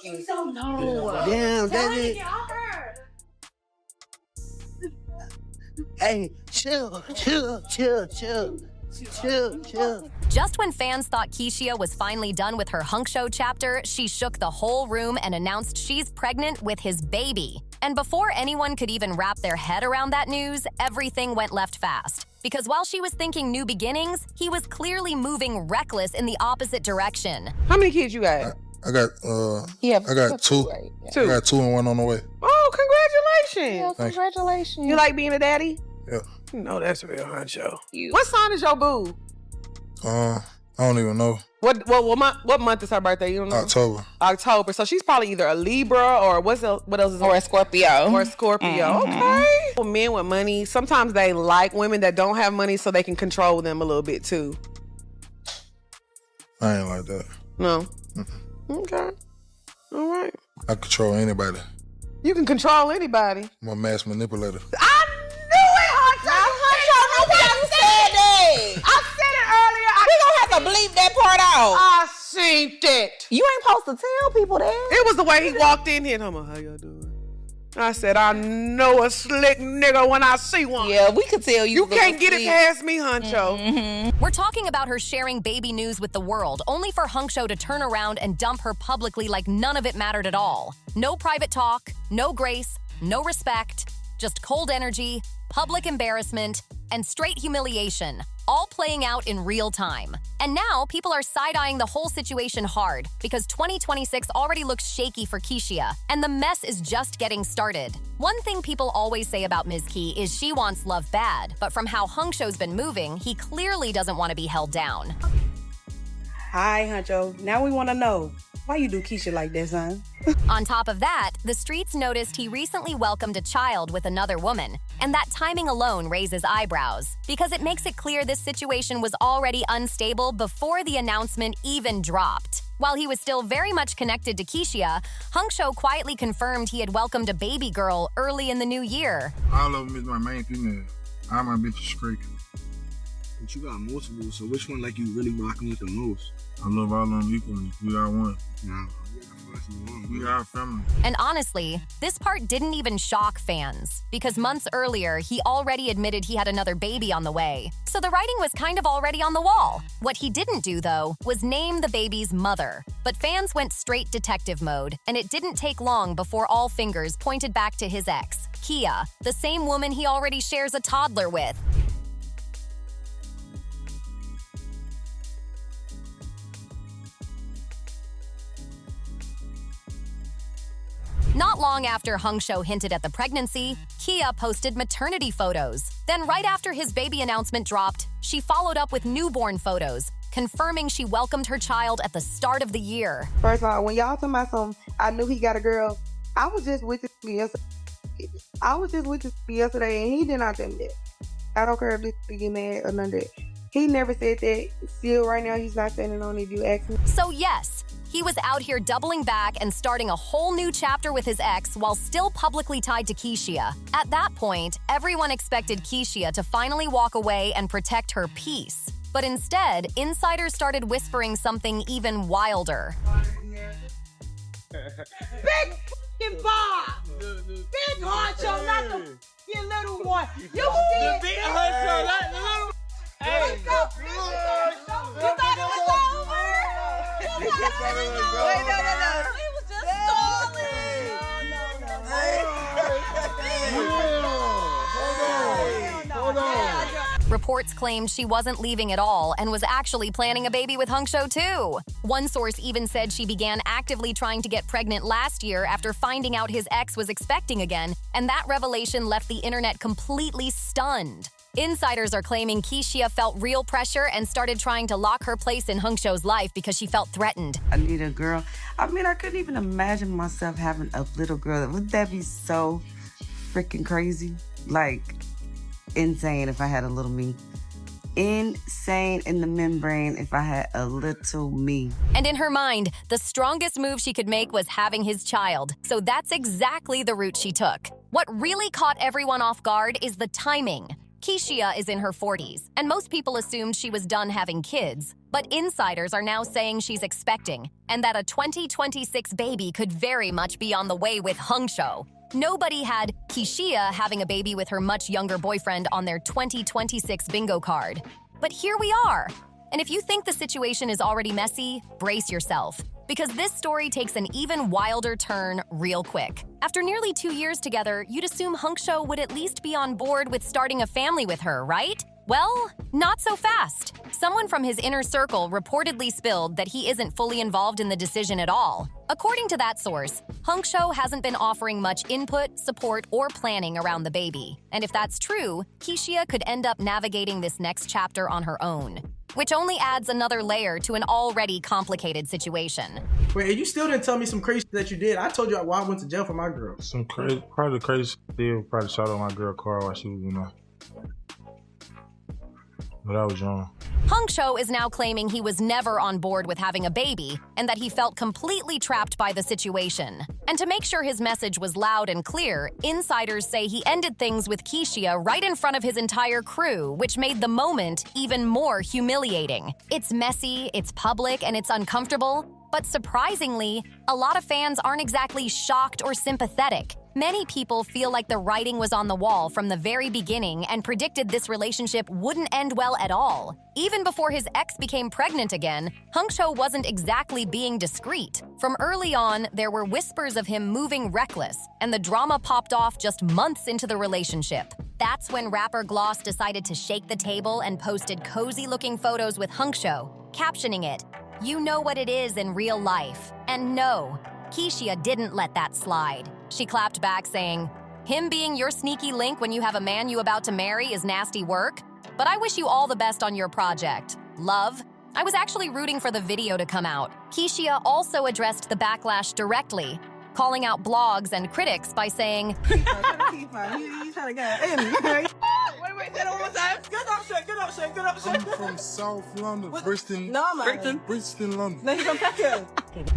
No. Damn, that's it. Hey, chill. Just when fans thought Kishia was finally done with her Hunxho chapter, she shook the whole room and announced she's pregnant with his baby. And before anyone could even wrap their head around that news, everything went left fast. Because while she was thinking new beginnings, he was clearly moving reckless in the opposite direction. How many kids you got? I got two. Right? I got two and one on the way. Oh, congratulations. Yeah, congratulations. You like being a daddy? Yeah. You know that's real, Hunxho. What sign is your boo? I don't even know. What month is her birthday? You don't know? October. So she's probably either a Libra or what else is Or a Scorpio. Or a Scorpio. Okay. Well, men with money, sometimes they like women that don't have money so they can control them a little bit too. I ain't like that. No. Okay. All right. I control anybody. You can control anybody. I'm a mass manipulator. I knew it, Hunxho. Nobody said that. I said it earlier. We gonna have to bleep that part out. I seen it. You ain't supposed to tell people that. It was the way he walked in here and I'm like, how y'all doing? I said, I know a slick nigga when I see one. Yeah, we could tell you. You can't get it past me, Hunxho. We're talking about her sharing baby news with the world, only for Hunxho to turn around and dump her publicly like none of it mattered at all. No private talk, no grace, no respect, just cold energy, public embarrassment, and straight humiliation, all playing out in real time. And now people are side-eyeing the whole situation hard because 2026 already looks shaky for Kishia, and the mess is just getting started. One thing people always say about Ms. Key is she wants love bad, but from how Hunxho's been moving, he clearly doesn't want to be held down. Hi, Hunxho. Now we want to know, why you do Kishia like that, son? On top of that, the streets noticed he recently welcomed a child with another woman, and that timing alone raises eyebrows, because it makes it clear this situation was already unstable before the announcement even dropped. While he was still very much connected to Kishia, Hunxho quietly confirmed he had welcomed a baby girl early in the new year. All of them is my main female. All my bitches straight. But you got multiple, so which one like you really rocking with the most? I love all of them equally. We are one. Nah, we are family. And honestly, this part didn't even shock fans, because months earlier, he already admitted he had another baby on the way. So the writing was kind of already on the wall. What he didn't do, though, was name the baby's mother. But fans went straight detective mode, and it didn't take long before all fingers pointed back to his ex, Keyshia, the same woman he already shares a toddler with. Not long after Hunxho hinted at the pregnancy, Keyshia posted maternity photos. Then right after his baby announcement dropped, she followed up with newborn photos, confirming she welcomed her child at the start of the year. First of all, when y'all talking about something, I knew he got a girl. I was just with this yesterday. And he did not tell me that. I don't care if this get mad or none of that. He never said that. Still, right now, he's not standing on it if you ask me. So yes, he was out here doubling back and starting a whole new chapter with his ex while still publicly tied to Kishia. At that point, everyone expected Kishia to finally walk away and protect her peace. But instead, insiders started whispering something even wilder. Big f***ing Bob! Big Hunxho, not the your little one. You see it? Big Hunxho, not the little one. Hey, you thought it was over? You thought it was over? Wait, no. It was just stalling. Hold on. Reports claimed she wasn't leaving at all and was actually planning a baby with Hunxho too. One source even said she began actively trying to get pregnant last year after finding out his ex was expecting again, and that revelation left the internet completely stunned. Insiders are claiming Kishia felt real pressure and started trying to lock her place in Hunxho's life because she felt threatened. I need a girl. I mean, I couldn't even imagine myself having a little girl. Wouldn't that be so freaking crazy? Like, insane if I had a little me. Insane in the membrane if I had a little me. And in her mind, the strongest move she could make was having his child. So that's exactly the route she took. What really caught everyone off guard is the timing. Kishia is in her 40s, and most people assumed she was done having kids. But insiders are now saying she's expecting, and that a 2026 baby could very much be on the way with Hunxho. Nobody had Kishia having a baby with her much younger boyfriend on their 2026 bingo card. But here we are. And if you think the situation is already messy, brace yourself, because this story takes an even wilder turn real quick. After nearly 2 years together, you'd assume Hunxho would at least be on board with starting a family with her, right? Well, not so fast. Someone from his inner circle reportedly spilled that he isn't fully involved in the decision at all. According to that source, Hunxho hasn't been offering much input, support, or planning around the baby. And if that's true, Kishia could end up navigating this next chapter on her own, which only adds another layer to an already complicated situation. Wait, you still didn't tell me some crazy shit that you did. I told you why I went to jail for my girl. Some crazy, probably the crazy still probably shot on my girl car while she was, but I was young. Hunxho is now claiming he was never on board with having a baby and that he felt completely trapped by the situation. And to make sure his message was loud and clear, insiders say he ended things with Kishia right in front of his entire crew, which made the moment even more humiliating. It's messy, it's public, and it's uncomfortable. But surprisingly, a lot of fans aren't exactly shocked or sympathetic. Many people feel like the writing was on the wall from the very beginning and predicted this relationship wouldn't end well at all. Even before his ex became pregnant again, Hunxho wasn't exactly being discreet. From early on, there were whispers of him moving reckless, and the drama popped off just months into the relationship. That's when rapper Gloss decided to shake the table and posted cozy-looking photos with Hunxho, captioning it, "You know what it is in real life." And no, Kishia didn't let that slide. She clapped back saying, "Him being your sneaky link when you have a man you about to marry is nasty work, but I wish you all the best on your project. Love." I was actually rooting for the video to come out. Kishia also addressed the backlash directly, calling out blogs and critics by saying, He's trying to get in. Wait, say that one more time. Good up, Shay. I'm from South London, Bristol. No, man. Bristol, London. No, he's from Peckham.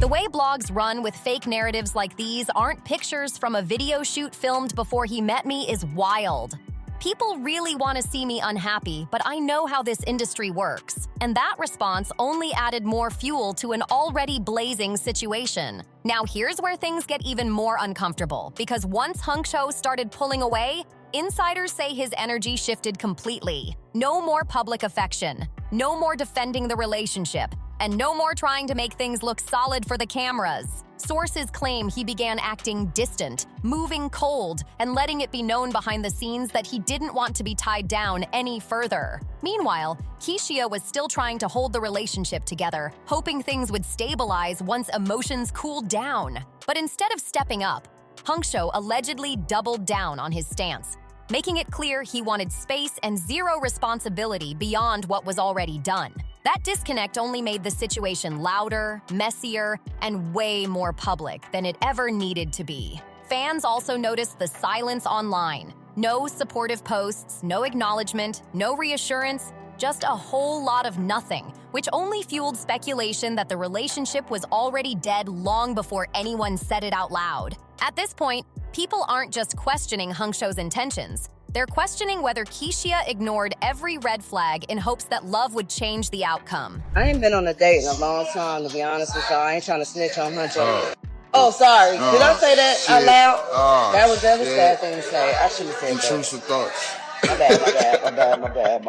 The way blogs run with fake narratives like these aren't pictures from a video shoot filmed before he met me is wild. People really want to see me unhappy, but I know how this industry works. And that response only added more fuel to an already blazing situation. Now here's where things get even more uncomfortable, because once Hunxho started pulling away, insiders say his energy shifted completely. No more public affection, no more defending the relationship, and no more trying to make things look solid for the cameras. Sources claim he began acting distant, moving cold, and letting it be known behind the scenes that he didn't want to be tied down any further. Meanwhile, Kishia was still trying to hold the relationship together, hoping things would stabilize once emotions cooled down. But instead of stepping up, Hunxho allegedly doubled down on his stance, making it clear he wanted space and zero responsibility beyond what was already done. That disconnect only made the situation louder, messier, and way more public than it ever needed to be. Fans also noticed the silence online. No supportive posts, no acknowledgement, no reassurance, just a whole lot of nothing, which only fueled speculation that the relationship was already dead long before anyone said it out loud. At this point, people aren't just questioning Hunxho's intentions. They're questioning whether Kishia ignored every red flag in hopes that love would change the outcome. I ain't been on a date in a long time, to be honest with y'all. I ain't trying to snitch on Hunxho. Oh, sorry. Did I say that out loud? That was a bad thing to say. I shouldn't have said that. Intrusive thoughts. My bad.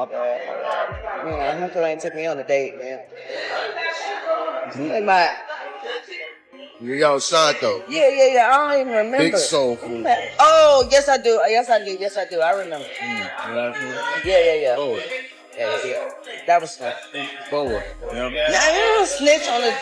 Man, Hunxho ain't took me on a date, man. You outside though. Yeah. I don't even remember. Big soul food. Oh, yes I do. I remember. Yeah. Forward. Yeah. That was fun. Forward. Now you don't snitch on the...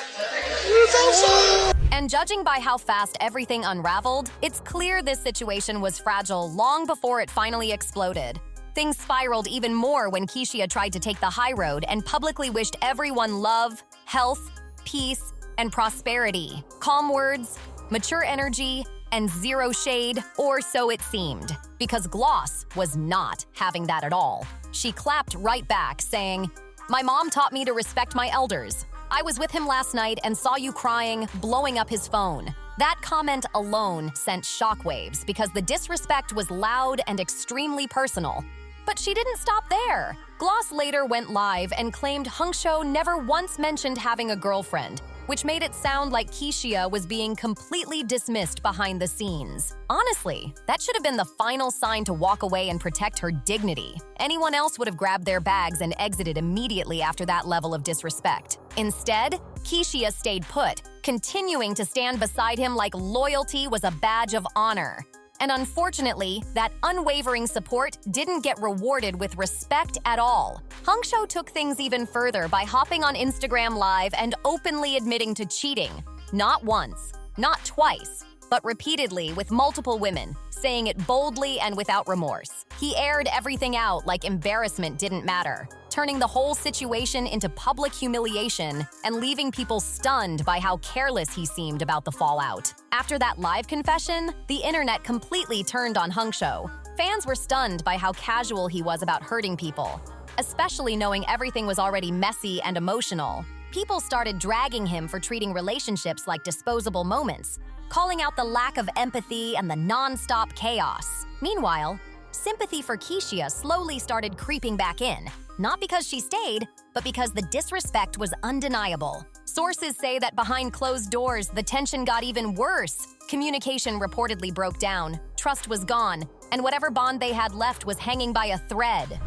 And judging by how fast everything unraveled, it's clear this situation was fragile long before it finally exploded. Things spiraled even more when Kishia tried to take the high road and publicly wished everyone love, health, peace, and prosperity. Calm words, mature energy, and zero shade, or so it seemed. Because Gloss was not having that at all. She clapped right back, saying, "My mom taught me to respect my elders. I was with him last night and saw you crying, blowing up his phone." That comment alone sent shockwaves because the disrespect was loud and extremely personal. But she didn't stop there. Gloss later went live and claimed Hunxho never once mentioned having a girlfriend, which made it sound like Kishia was being completely dismissed behind the scenes. Honestly, that should have been the final sign to walk away and protect her dignity. Anyone else would have grabbed their bags and exited immediately after that level of disrespect. Instead, Kishia stayed put, continuing to stand beside him like loyalty was a badge of honor. And unfortunately, that unwavering support didn't get rewarded with respect at all. Hunxho took things even further by hopping on Instagram Live and openly admitting to cheating. Not once, not twice, but repeatedly with multiple women, saying it boldly and without remorse. He aired everything out like embarrassment didn't matter, turning the whole situation into public humiliation and leaving people stunned by how careless he seemed about the fallout. After that live confession, the internet completely turned on Hunxho. Fans were stunned by how casual he was about hurting people, especially knowing everything was already messy and emotional. People started dragging him for treating relationships like disposable moments, calling out the lack of empathy and the non-stop chaos. Meanwhile, sympathy for Kishia slowly started creeping back in, not because she stayed, but because the disrespect was undeniable. Sources say that behind closed doors, the tension got even worse. Communication reportedly broke down, trust was gone, and whatever bond they had left was hanging by a thread.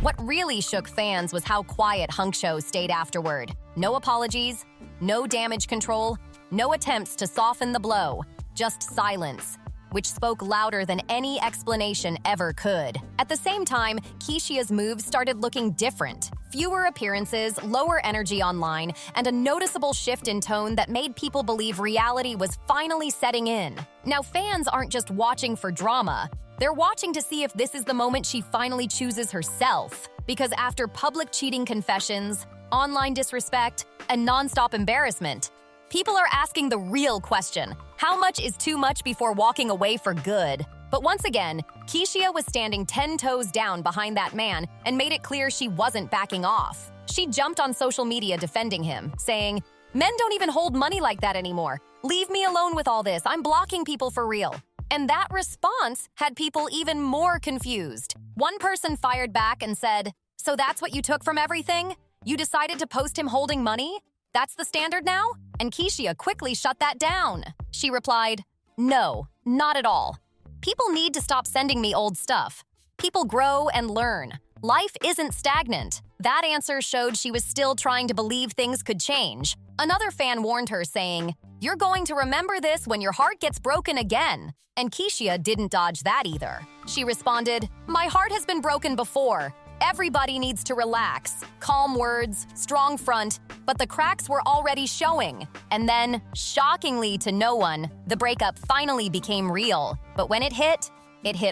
What really shook fans was how quiet Hunxho stayed afterward. No apologies, no damage control, no attempts to soften the blow, just silence, which spoke louder than any explanation ever could. At the same time, Kishia's moves started looking different. Fewer appearances, lower energy online, and a noticeable shift in tone that made people believe reality was finally setting in. Now, fans aren't just watching for drama. They're watching to see if this is the moment she finally chooses herself. Because after public cheating confessions, online disrespect, and nonstop embarrassment, people are asking the real question: how much is too much before walking away for good? But once again, Kishia was standing 10 toes down behind that man and made it clear she wasn't backing off. She jumped on social media defending him, saying, "Men don't even hold money like that anymore. Leave me alone with all this. I'm blocking people for real." And that response had people even more confused. One person fired back and said, "So that's what you took from everything? You decided to post him holding money? That's the standard now?" And Kishia quickly shut that down. She replied, "No, not at all. People need to stop sending me old stuff. People grow and learn. Life isn't stagnant." That answer showed she was still trying to believe things could change. Another fan warned her, saying, "You're going to remember this when your heart gets broken again." And Kishia didn't dodge that either. She responded, "My heart has been broken before. Everybody needs to relax. Calm words, strong front, but the cracks were already showing." And then, shockingly to no one, the breakup finally became real. But when it hit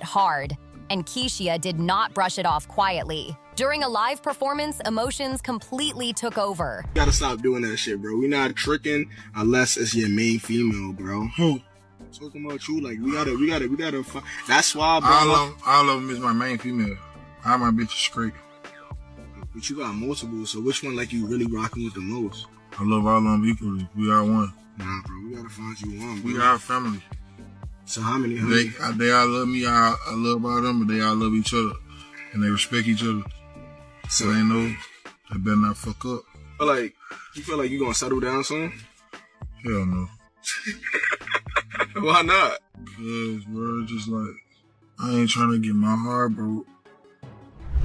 hard. And Kishia did not brush it off quietly. During a live performance, emotions completely took over. You gotta stop doing that shit, bro. We not tricking unless it's your main female, bro. Talking about you, like we gotta. That's why, bro. All of them is my main female. All my bitches straight. But you got multiple, so which one like you really rocking with the most? I love all of them equally. We are one. Nah, bro, we gotta find you one, bro. We are family. So how many? They all love me. I love all them, but they all love each other, and they respect each other. So they know they better not fuck up. You feel like you gonna settle down soon? Hell no. Why not? Because, bro, just like, I ain't trying to get my heart broke.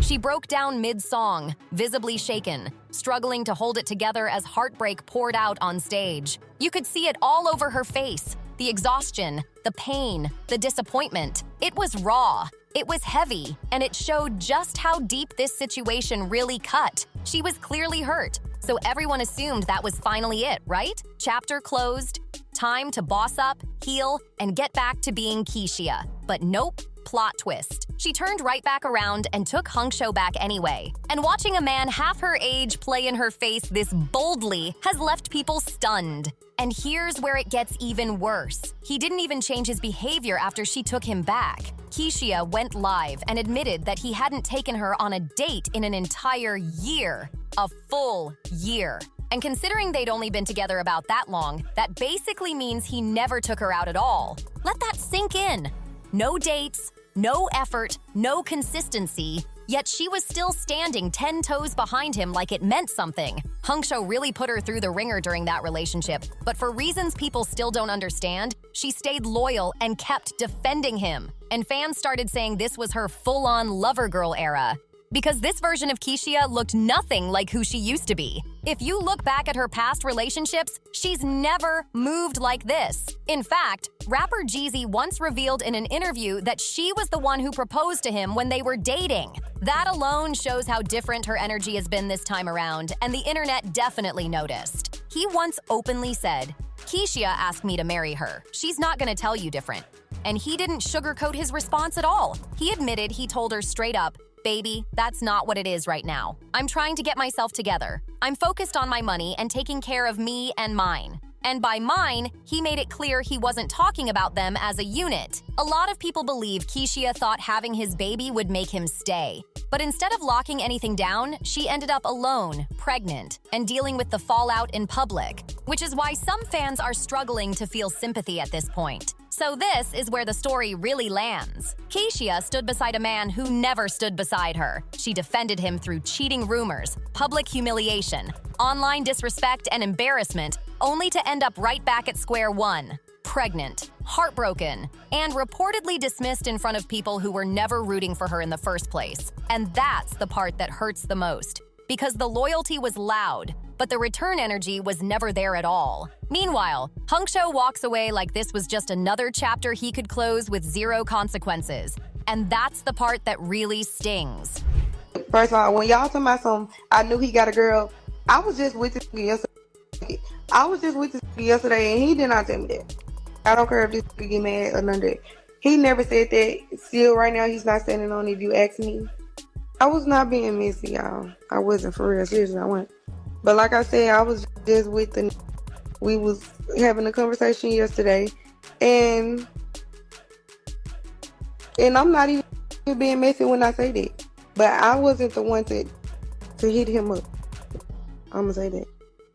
She broke down mid-song, visibly shaken, struggling to hold it together as heartbreak poured out on stage. You could see it all over her face. The exhaustion, the pain, the disappointment. It was raw. It was heavy, and it showed just how deep this situation really cut. She was clearly hurt, so everyone assumed that was finally it, right? Chapter closed. Time to boss up, heal, and get back to being Kishia. But nope. Plot twist. She turned right back around and took Hunxho back anyway. And watching a man half her age play in her face this boldly has left people stunned. And here's where it gets even worse. He didn't even change his behavior after she took him back. Kishia went live and admitted that he hadn't taken her on a date in an entire year. A full year. And considering they'd only been together about that long, that basically means he never took her out at all. Let that sink in. No dates, no effort, no consistency, yet she was still standing 10 toes behind him like it meant something. Hunxho really put her through the ringer during that relationship, but for reasons people still don't understand, she stayed loyal and kept defending him. And fans started saying this was her full-on lover girl era. Because this version of Kishia looked nothing like who she used to be. If you look back at her past relationships, she's never moved like this. In fact, rapper Jeezy once revealed in an interview that she was the one who proposed to him when they were dating. That alone shows how different her energy has been this time around, and the internet definitely noticed. He once openly said, "Kishia asked me to marry her. She's not gonna tell you different." And he didn't sugarcoat his response at all. He admitted he told her straight up, "Baby, that's not what it is right now. I'm trying to get myself together. I'm focused on my money and taking care of me and mine." And by mine, he made it clear he wasn't talking about them as a unit. A lot of people believe Kishia thought having his baby would make him stay. But instead of locking anything down, she ended up alone, pregnant, and dealing with the fallout in public, which is why some fans are struggling to feel sympathy at this point. So this is where the story really lands. Kishia stood beside a man who never stood beside her. She defended him through cheating rumors, public humiliation, online disrespect, and embarrassment, only to end up right back at square one. Pregnant, heartbroken, and reportedly dismissed in front of people who were never rooting for her in the first place. And that's the part that hurts the most. Because the loyalty was loud, but the return energy was never there at all. Meanwhile, Hunxho walks away like this was just another chapter he could close with zero consequences. And that's the part that really stings. First of all, when y'all talking about I knew he got a girl, I was just with this nigga yesterday. And he did not tell me that. I don't care if this nigga get mad or none of that. He never said that. Still, right now, he's not standing on it if you ask me. I was not being messy, y'all. I wasn't, for real. Seriously, I wasn't. But like I said, I was just with we was having a conversation yesterday, and I'm not even being messy when I say that. But I wasn't the one to hit him up. I'm gonna say that.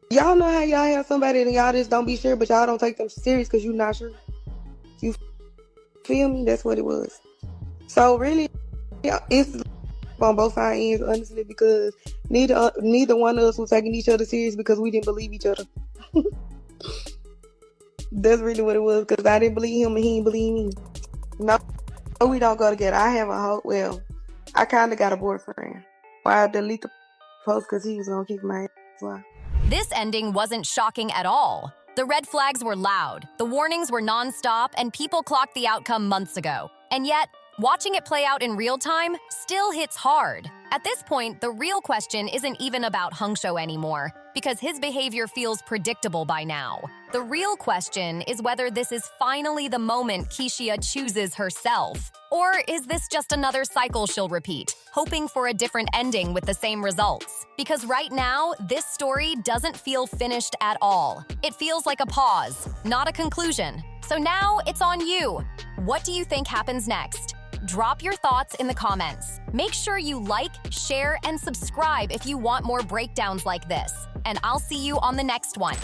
Y'all know how y'all have somebody and y'all just don't be sure, but y'all don't take them serious because you're not sure. You feel me? That's what it was. So really, it's on both sides ends, honestly, because neither one of us was taking each other serious because we didn't believe each other. That's really what it was, because I didn't believe him and he didn't believe me. No, we don't go together. I have I kind of got a boyfriend. Well, I delete the post because he was gonna kick my ass. Why? This ending wasn't shocking at all. The red flags were loud, the warnings were nonstop, and people clocked the outcome months ago. And yet, watching it play out in real time still hits hard. At this point, the real question isn't even about Hunxho anymore, because his behavior feels predictable by now. The real question is whether this is finally the moment Kishia chooses herself. Or is this just another cycle she'll repeat, hoping for a different ending with the same results? Because right now, this story doesn't feel finished at all. It feels like a pause, not a conclusion. So now it's on you. What do you think happens next? Drop your thoughts in the comments. Make sure you like, share, and subscribe if you want more breakdowns like this. And I'll see you on the next one.